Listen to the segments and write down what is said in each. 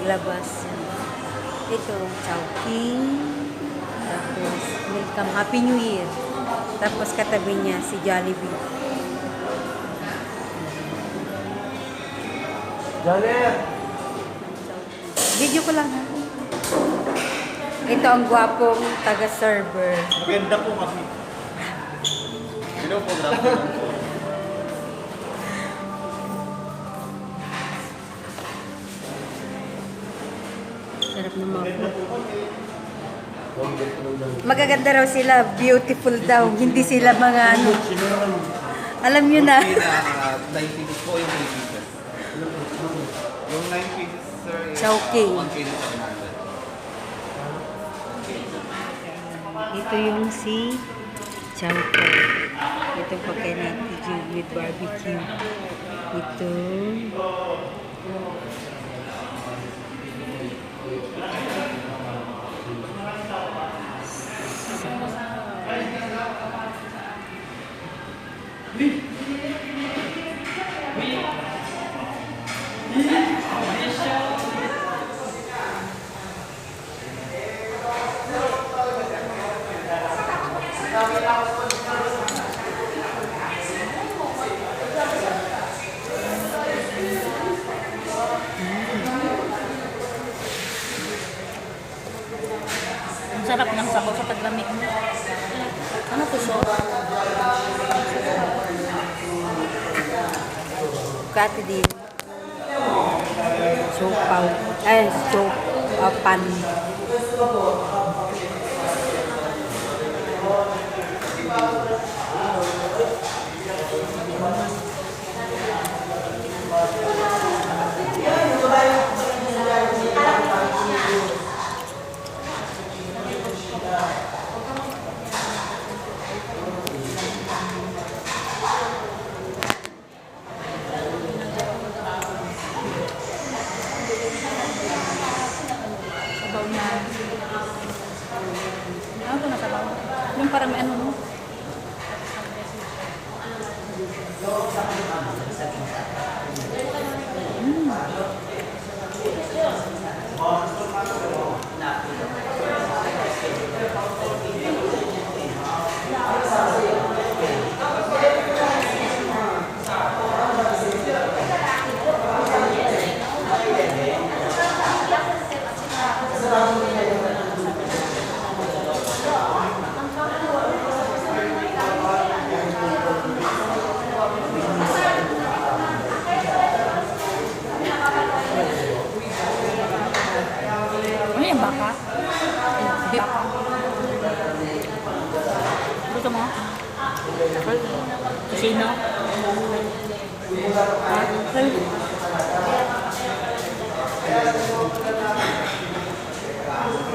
naglabas. Ito, Chowking. Tapos, welcome, Happy New Year. Tapos, katabi niya si Jollibee. Video ko lang ha. Ito ang gwapong taga-server. Maganda po kasi. Hello po, Sarap ng mga food. Magaganda raw sila, beautiful daw. Hindi sila mga ano. Alam nyo na. 9 pieces po yung 3 pieces. Yung 9 pieces, sir, is Chowking. 1 kilo 700. Ito yung si Chowking. Ito pagkain natin with barbecue. Ito. Ang sarap ng sabaw sa taglamig. Ano to, sauce? Kati din. Sopaw. Pan. Sabaw na. Ano to na sabaw? Yung parang may ano, no? Ano yung baka? Beef. Gusto mo? Kusino?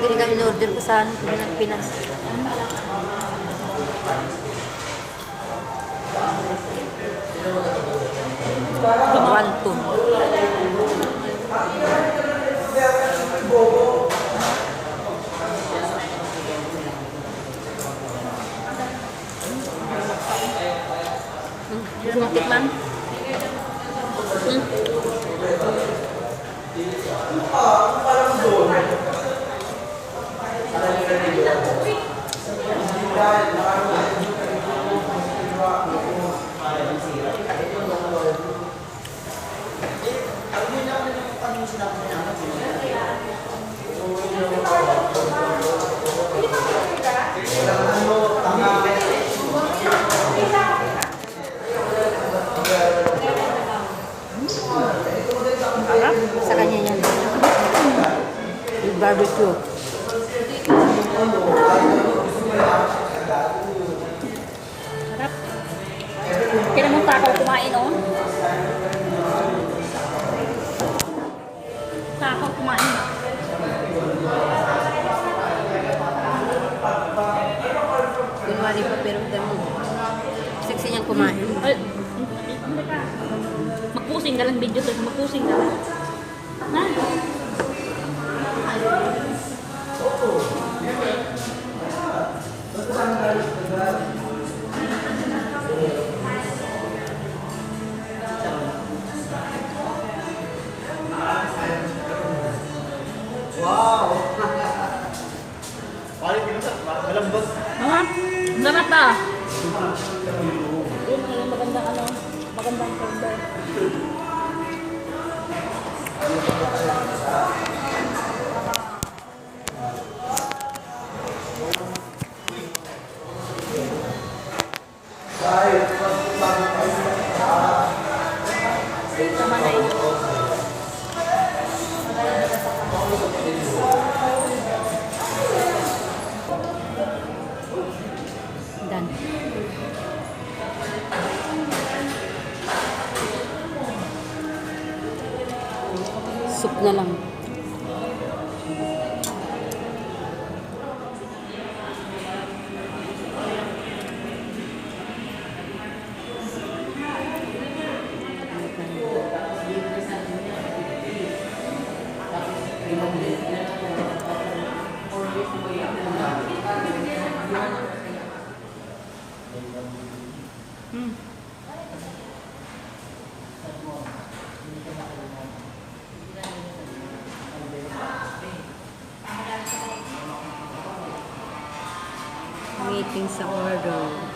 Hindi ka in-order ko sa Pinas. Quantum. Gusto mo tikman? Sa kanya yan. With barbecue. Sarap. Kailan mong takaw kumain, oh? Takaw kumain. Kunwari pa pero damo. Sexy niyang kumain. Ay, magpusing ka lang video to. Magpusing ka lang. Na? Sarap ba? Yun, yung magandang ano, magandang flavor. Tama na yun. Done. Soup na lang. Waiting sa order.